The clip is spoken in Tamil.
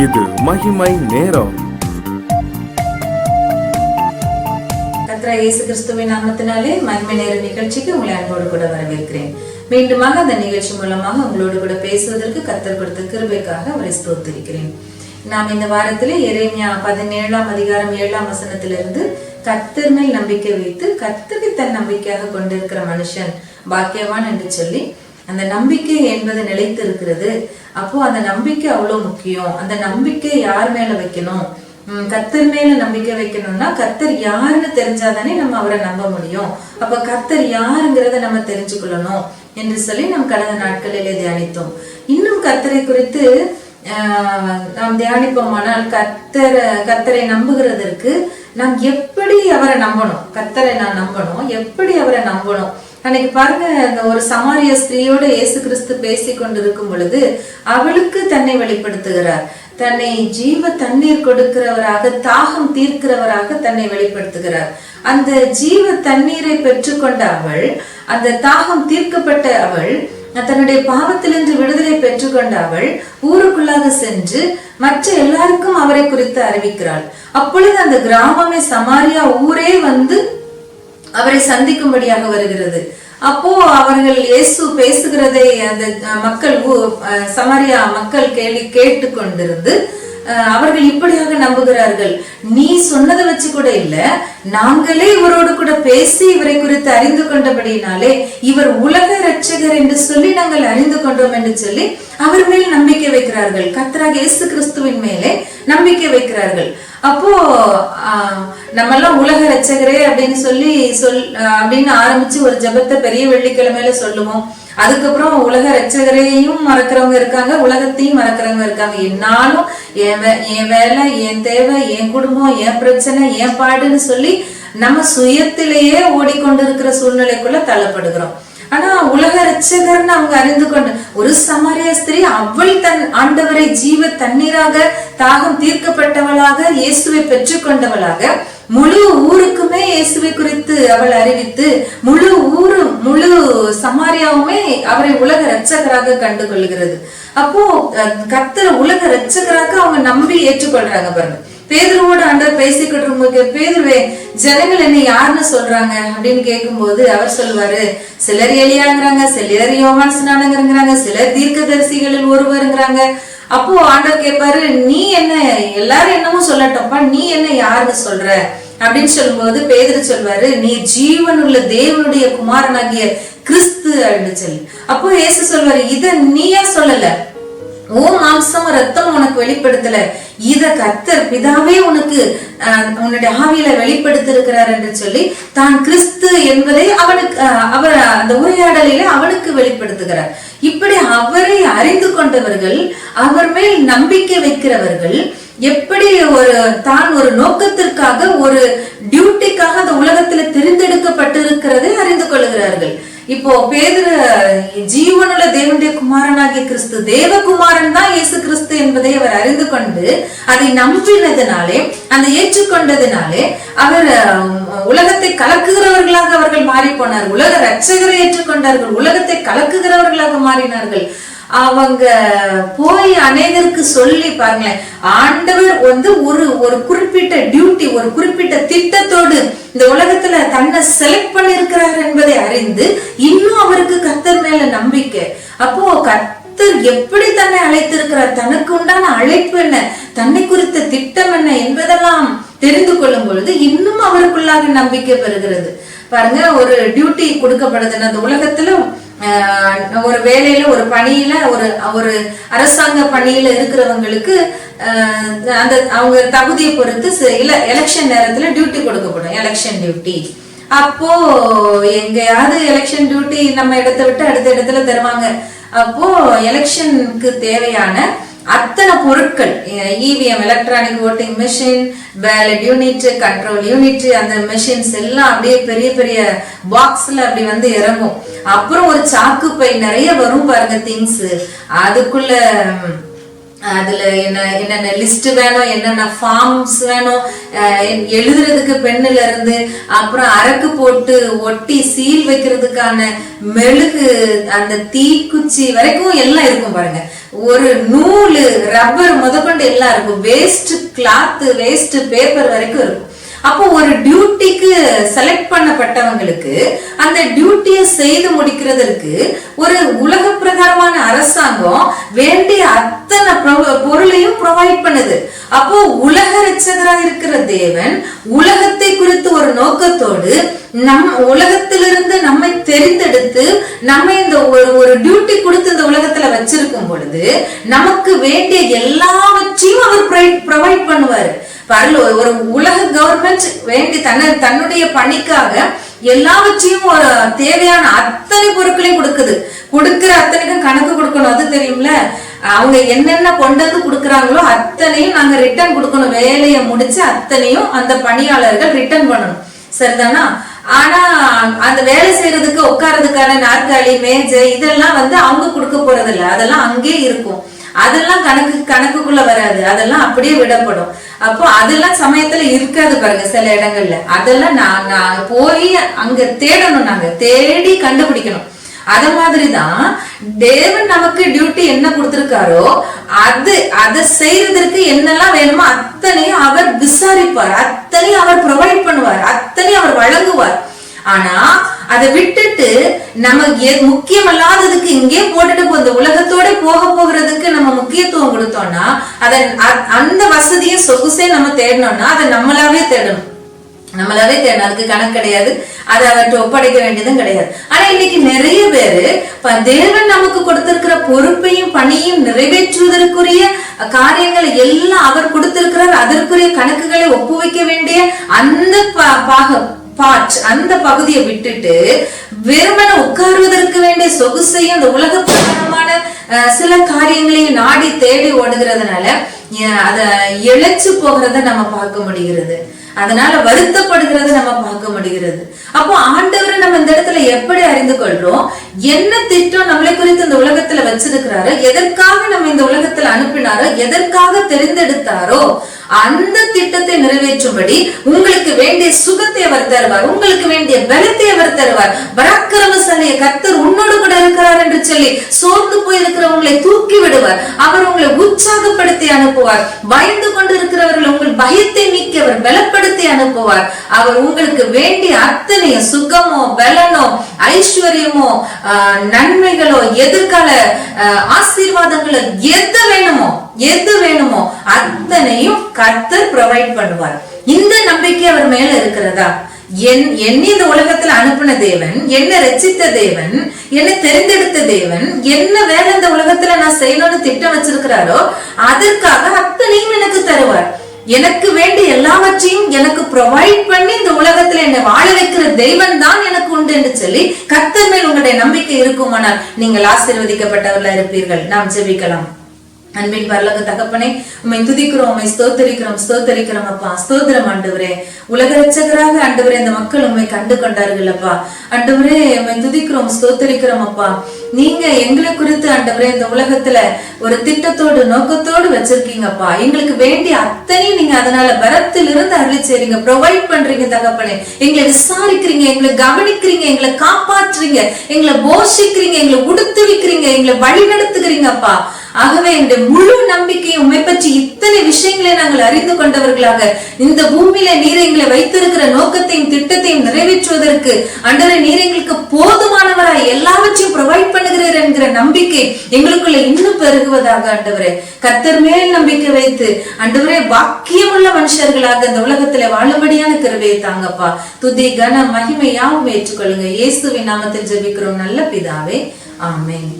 இது மகிமை நேரம். கர்த்தராகிய இயேசு கிறிஸ்துவின் நாமத்தினாலே மகிமை நேர நிகழ்ச்சிக்கு உங்களை அன்போடு கூட வரவேற்கிறேன். மீண்டுமாக அந்த நிகழ்ச்சி மூலமாக உங்களோடு கூட பேசுவதற்கு கர்த்தர் கொடுத்த கிருபைக்காக அவரை ஸ்தோத்திரிக்கிறேன். நாம் இந்த வாரத்திலே எரேமியா 17ஆம் அதிகாரம் 7ஆம் வசனத்திலிருந்து கர்த்தர் மேல் நம்பிக்கை வைத்து கர்த்தரை தன் நம்பிக்கையாக கொண்டிருக்கிற மனுஷன் பாக்கியவான் என்று சொல்லி, அந்த நம்பிக்கை என்பது நிலைத்து இருக்கிறது. அப்போ அந்த நம்பிக்கை அவ்வளவு முக்கியம். அந்த நம்பிக்கை யார் மேல வைக்கணும்? கர்த்தர் மேல நம்பிக்கை வைக்கணும்னா கர்த்தர் யாருன்னு தெரிஞ்சாதானே நம்ம அவரை நம்ப முடியும். அப்ப கர்த்தர் யாருங்கிறத நம்ம தெரிஞ்சுக்கொள்ளணும் என்று சொல்லி நாம் கடந்த நாட்களிலே தியானித்தோம். இன்னும் கர்த்தரை குறித்து நாம் தியானிப்போமானால் கர்த்தரை நம்புகிறதற்கு நாம் எப்படி அவரை நம்பணும், கர்த்தரை நான் நம்பணும், எப்படி அவரை நம்பணும். அன்னைக்கு பாருங்க, ஒரு சமாரிய ஸ்திரீயோட இயேசு கிறிஸ்து பேசி கொண்டிருக்கும் பொழுது அவளுக்கு தன்னை வெளிப்படுத்துகிறார். தன்னை ஜீவ தண்ணீர் கொடுக்கிறவராக, தாகம் தீர்க்கிறவராக தன்னை வெளிப்படுத்துகிறார். அந்த ஜீவ தண்ணீரை பெற்றுக்கொண்ட அவள், அந்த தாகம் தீர்க்கப்பட்ட அவள், தன்னுடைய பாவத்திலிருந்து விடுதலை பெற்றுக்கொண்ட அவள் ஊருக்குள்ளாக சென்று மற்ற எல்லாருக்கும் அவரை குறித்து அறிவிக்கிறாள். அப்பொழுது அந்த கிராமமே, சமாரியா ஊரே வந்து அவரை சந்திக்கும்படியாக வருகிறது. அப்போ அவர்கள் இயேசு பேசுகிறதை அந்த மக்கள், சமாரியா மக்கள் கேட்டு கொண்டிருந்து அவர்கள் இப்படியாக நம்புகிறார்கள். நீ சொன்னதை வச்சு கூட இல்ல, நாங்களே இவரோடு கூட பேசி இவரை குறித்து அறிந்து கொண்டபடினாலே இவர் உலக இரட்சகர் என்று சொல்லி நாங்கள் அறிந்து கொண்டோம் என்று சொல்லி அவர் மேல் நம்பிக்கை வைக்கிறார்கள். கர்த்தராகிய இயேசு கிறிஸ்துவின் மேலே நம்பிக்கை வைக்கிறார்கள். அப்போ நம்ம எல்லாம் உலக இரட்சகரே அப்படின்னு ஆரம்பிச்சு ஒரு ஜெபத்தை பெரிய வெள்ளிக்கிழமையில சொல்லுவோம். அதுக்கப்புறம் உலக இரட்சகரையும் மறக்கிறவங்க இருக்காங்க, உலகத்தையும் மறக்கிறவங்க இருக்காங்க. என்னாலும் என் வேலை, என் தேவை, என் குடும்பம், என் பிரச்சனை, என் பாடுன்னு சொல்லி நம்ம சுயத்திலேயே ஓடிக்கொண்டிருக்கிற சூழ்நிலைக்குள்ள தள்ளப்படுகிறோம். ஆனா உலக இரட்சகர்னு அவங்க அறிந்து கொண்டு, ஒரு சமாரிய ஸ்திரீ, அவள் தன் ஆண்டவரை ஜீவ தண்ணீராக, தாகம் தீர்க்கப்பட்டவளாக, இயேசுவை பெற்றுக்கொண்டவளாக, முழு ஊருக்குமே இயேசுவை குறித்து அவள் அறிவித்து, முழு சமாரியாவுமே அவரை உலக இரட்சகராக கண்டு கொள்கிறது. அப்போ கர்த்தர் உலக இரட்சகராக அவங்க நம்பி ஏற்றுக்கொள்றாங்க. பாருங்க, பேதுருவோட ஆண்டவர் பேசிக்கிட்டு இருக்கும்போது, பேதுருவே, ஜனங்கள் என்ன யாருன்னு சொல்றாங்க அப்படின்னு கேட்கும் போது அவர் சொல்வாரு, சிலர் எலியாங்கிறாங்க, சிலர் யோவான் ஸ்நானகங்கிறாங்க, சிலர் தீர்க்கதரிசிகளில் ஒருவருங்கிறாங்க. அப்போ ஆண்டவர் கேட்பாரு, நீ என்ன, எல்லாரும் என்னமோ சொல்லட்டோம்ப்பா, நீ என்ன யாருன்னு சொல்ற அப்படின்னு சொல்லும்போது பேதுரு சொல்வாரு, நீ ஜீவனுள்ள தேவனுடைய குமாரனாகிய கிறிஸ்து அப்படின்னு சொல்லி. அப்போ இயேசு சொல்வாரு, இத நீயா சொல்லல, ஓ மாம்சமும் ரத்தம் உனக்கு வெளிப்படுத்தல, இத கர்த்தர் பிதாவே உனக்கு உன்னுடைய ஆவியில வெளிப்படுத்தி இருக்கிறார் என்று சொல்லி தான் கிறிஸ்து என்பதை அவர் அந்த உரையாடலில அவனுக்கு வெளிப்படுத்துகிறார். இப்படி அவரை அறிந்து கொண்டவர்கள், அவர் மேல் நம்பிக்கை வைக்கிறவர்கள், எப்படி தான் ஒரு நோக்கத்திற்காக, ஒரு டியூட்டிக்காக அந்த உலகத்துல தெரிந்தெடுக்கப்பட்டிருக்கிறதை அறிந்து கொள்கிறார்கள். இப்போ பேதுரு ஜீவனுள்ள தேவனுடைய குமாரனாகிய கிறிஸ்து, தேவகுமாரன் தான் இயேசு கிறிஸ்து என்பதை அவர் அறிந்து கொண்டு அதை நம்பினதினாலே, அந்த ஏற்றுக்கொண்டதினாலே அவர் உலகத்தை கலக்குகிறவர்களாக அவர்கள் மாறி போனார். உலக இரட்சகரை ஏற்றுக்கொண்டார்கள், உலகத்தை கலக்குகிறவர்களாக மாறினார்கள். அவங்க போய் அநேகருக்கு சொல்லி பாருங்களேன், ஆண்டவர் வந்து ஒரு குறிப்பிட்ட டியூட்டி, ஒரு குறிப்பிட்ட திட்டத்தோடு இந்த உலகத்துல தன்னை செலக்ட் பண்ணி இருக்கிறார் என்பதை அறிந்து இன்னும் அவருக்கு கர்த்தர் மேல நம்பிக்கை. அப்போ கர்த்தர் எப்படி தன்னை அழைத்திருக்கிறார், தனக்கு உண்டான அழைப்பு என்ன, தன்னை குறித்த திட்டம் என்ன என்பதெல்லாம் தெரிந்து கொள்ளும் பொழுது இன்னும் அவருக்குள்ளாக நம்பிக்கை பெறுகிறது. பாருங்க, ஒரு டியூட்டி கொடுக்கப்படுது அந்த உலகத்துல, ஒரு வேலையில, ஒரு பணியில, ஒரு அரசாங்க பணியில இருக்கிறவங்களுக்கு அந்த அவங்க தகுதியை பொறுத்து எலெக்ஷன் நேரத்துல டியூட்டி கொடுக்கப்படும், எலெக்ஷன் டியூட்டி. அப்போ எங்கேயாவது எலெக்ஷன் டியூட்டி நம்ம இடத்தை விட்டு அடுத்த இடத்துல தருவாங்க. அப்போ எலெக்ஷனுக்கு தேவையான அத்தனை பொருட்கள், EVM, electronic voting machine, ballot unit, control unit, அந்த மெஷின்ஸ் எல்லாம் அப்படியே பெரிய பெரிய பாக்ஸ்ல அப்படி வந்து இறங்கும். அப்புறம் ஒரு சாக்கு பை நிறைய வரும் பாருங்க திங்ஸ், அதுக்குள்ள அதுல என்னென்ன லிஸ்ட் வேணும், என்னென்ன ஃபார்ம்ஸ் வேணும், எழுதுறதுக்கு பெண்ணுல இருந்து அப்புறம் அரக்கு போட்டு ஒட்டி சீல் வைக்கிறதுக்கான மெழுகு, அந்த தீக்குச்சி வரைக்கும் எல்லாம் இருக்கும் பாருங்க. ஒரு நூலு, ரப்பர் முதற்கொண்டு எல்லாம் இருக்கும். வேஸ்ட் கிளாத், வேஸ்ட் பேப்பர் வரைக்கும் இருக்கும். அப்போ ஒரு டியூட்டிக்கு செலக்ட் பண்ணப்பட்டவங்களுக்கு அந்த டியூட்டியை செய்து முடிக்கிறதுக்கு ஒரு உலக பிரகாரமான அரசாங்கம் வேண்டிய அத்தனை பொருளையும் ப்ரொவைட் பண்ணுது. அப்போ உலக ரட்சகராக இருக்கிற தேவன் உலகத்தை குறித்து ஒரு நோக்கத்தோடு உலகத்திலிருந்து நம்மை தெரிந்தெடுத்து நம்ம இந்த ஒரு டியூட்டி கொடுத்து இந்த உலகத்துல வச்சிருக்கும் பொழுது நமக்கு வேண்டிய எல்லாவற்றையும் அவர் ப்ரொவைட் பண்ணுவாரு. ஒரு உலக கவர்மெண்ட் வேண்டி தன்னுடைய பணிக்காக எல்லாவற்றையும் ஒரு தேவையான அத்தனை பொருட்களையும் கொடுக்கிற அத்தனைக்கும் கணக்கு கொடுக்கணும். அது தெரியும்ல, அவங்க என்னென்ன கொண்டு வந்து கொடுக்கறாங்களோ அத்தனையும் நாங்க ரிட்டர்ன் கொடுக்கணும். வேலையை முடிச்சு அத்தனையும் அந்த பணியாளர்கள் ரிட்டர்ன் பண்ணணும். சரிதானா? ஆனா அந்த வேலை செய்யறதுக்கு உட்கார்றதுக்கான நாற்காலி, மேஜை இதெல்லாம் அவங்க கொடுக்க போறது இல்ல. அதெல்லாம் அங்கே இருக்கும். அதெல்லாம் கணக்குக்குள்ள வராது. அதெல்லாம் அப்படியே விடப்படும். அப்போ அதெல்லாம் சமயத்துல இருக்காது பாருங்க சில இடங்கள்ல. அதெல்லாம் நான் போய் அங்க தேடணும், நாங்க தேடி கண்டுபிடிக்கணும். அத மாதிரிதான் தேவன் நமக்கு டியூட்டி என்ன கொடுத்திருக்காரோ அதை செய்யறதுக்கு என்னெல்லாம் வேணுமோ அத்தனையும் அவர் விசாரிப்பார், அத்தனையும் அவர் ப்ரொவைட் பண்ணுவார், அத்தனையும் அவர் வழங்குவார். ஆனா அதை விட்டுட்டு நம்ம முக்கியமல்லாததுக்கு இங்கே போட்டுட்டு இந்த உலகத்தோட போகிறதுக்கு நம்ம முக்கியத்துவம் கொடுத்தோம்னா அந்த வசதியும் சொகுசே நம்ம தேடணும்னா அதை நம்மளாவே தேடணும். அதுக்கு கணக்கு கிடையாது. அதை அவற்றை ஒப்படைக்க வேண்டியதும் கிடையாது. ஆனா இன்னைக்கு நிறைய பேரு தேவன் நமக்கு கொடுத்திருக்கிற பொறுப்பையும் பணியும் நிறைவேற்றுவதற்குரிய காரியங்களை எல்லாம் அவர் கொடுத்திருக்கிறார். அதற்குரிய கணக்குகளை ஒப்புவிக்க வேண்டிய அந்த பகுதியை விட்டுட்டு வெறுமன உட்காருவதற்கு வேண்டிய சொகுசையும் அந்த உலக பிரகாரமான சில காரியங்களையும் நாடி தேடி ஓடுகிறதுனால அத இழைச்சு போகிறத நம்ம பார்க்க முடிகிறது. அதனால வருத்தப்படுகிறத நம்ம பார்க்க முடிகிறது. அப்போ ஆண்டவரை நம்ம இந்த இடத்துல எப்படி அறிந்து கொள்றோம்? என்ன திட்டம் நம்மளை குறித்து இந்த உலகத்துல வச்சிருக்கிறாரோ, எதற்காக நம்ம இந்த உலகத்துல அனுப்பினாரோ, எதற்காக தெரிந்தெடுத்தாரோ அந்த திட்டத்தை நிறைவேற்றும்படி உங்களுக்கு வேண்டிய சுகத்தை அவர் தருவார், உங்களுக்கு வேண்டிய பலத்தை அவர் தருவார். பராக்கிரமசாலிய கர்த்தர் உன்னோடு கூட இருக்கிறார் என்று சொல்லி சோர்ந்து போயிருக்கிறவங்களை தூக்கி விடுவார். அவர் உங்களை உற்சாகப்படுத்தி அனுப்புவார். பயந்து கொண்டு இருக்கிறவர்கள் உங்கள் பயத்தை நீக்கி அவர் பலப்படுத்தி அனுப்புவார். அவர் உங்களுக்கு வேண்டிய அத்தனைய சுகமோ, பலனோ, ஐஸ்வர்யமோ, நன்மைகளோ, எதிர்கால ஆசீர்வாதங்களோ எது வேணுமோ அத்தனையும் கர்த்தர் ப்ரொவைட் பண்ணுவார். இந்த நம்பிக்கை அவர் மேல இருக்கிறதா? என்னை இந்த உலகத்துல அனுப்பின தேவன், என்ன ரட்சித்த தேவன், என்ன தெரிந்தெடுத்த தேவன், என்ன வேலை இந்த உலகத்துல நான் செய்யணும்னு திட்டம் வச்சிருக்கிறாரோ அதற்காக அத்தனையும் எனக்கு தருவார். எனக்கு வேண்டிய எல்லாவற்றையும் எனக்கு ப்ரொவைட் பண்ணி இந்த உலகத்துல என்னை வாழ வைக்கிற தெய்வன் தான் எனக்கு உண்டு என்று சொல்லி கர்த்தர் மேல் உங்களுடைய நம்பிக்கை இருக்குமானால் நீங்கள் ஆசீர்வதிக்கப்பட்டவர்களா இருப்பீர்கள். நாம் ஜெபிக்கலாம். அன்பின் பரலோக தகப்பனே, உம்மை துதிக்கிறோம், உம்மை ஸ்தோத்தரிக்கிறோம் அப்பா. ஸ்தோத்திரம் ஆண்டவரே. உலக ரட்சகராக ஆண்டவரே இந்த மக்கள் உம்மை கண்டு கொண்டார்கள் அப்பா. ஆண்டவரே உம்மை துதிக்கிறோம், ஸ்தோத்தரிக்கிறோம் அப்பா. நீங்க எங்களை குறித்து ஆண்டவரே இந்த உலகத்துல ஒரு திட்டத்தோடு நோக்கத்தோடு வச்சிருக்கீங்கப்பா. எங்களுக்கு வேண்டிய அத்தனையும் நீங்க அதனால பரத்திலிருந்து அருளி செய்றீங்க, ப்ரொவைட் பண்றீங்க தகப்பனே. எங்களை விசாரிக்கிறீங்க, எங்களை கவனிக்கிறீங்க, எங்களை காப்பாற்றுறீங்க, எங்களை போஷிக்கிறீங்க, எங்களை உடுத்துவிக்கிறீங்க, எங்களை வழி நடத்துகிறீங்க அப்பா. ஆகவே எங்களுடைய முழு நம்பிக்கையை உம்மை பற்றி இத்தனை விஷயங்களை நாங்கள் அறிந்து கொண்டவர்களாக இந்த பூமியில நீர் எங்களை வைத்திருக்கிற நோக்கத்தையும் திட்டத்தையும் நிறைவேற்றுவதற்கு ஆண்டவரே நீர் எங்களுக்கு போதுமானவராய் எல்லாவற்றையும் ப்ரொவைட் பண்ணுகிறார் என்கிற நம்பிக்கை எங்களுக்குள்ள இன்னும் பெருகுவதாக ஆண்டவரே. கர்த்தர் மேல் நம்பிக்கை வைத்து ஆண்டவரே பாக்கியமுள்ள மனுஷர்களாக இந்த உலகத்துல வாழும்படியான கிருபையை தாங்கப்பா. துதி கன மகிமை யாவும் ஏற்றுக்கொள்ளுங்க. இயேசுவின் நாமத்தில் ஜெபிக்கிறோம் நல்ல பிதாவே, ஆமென்.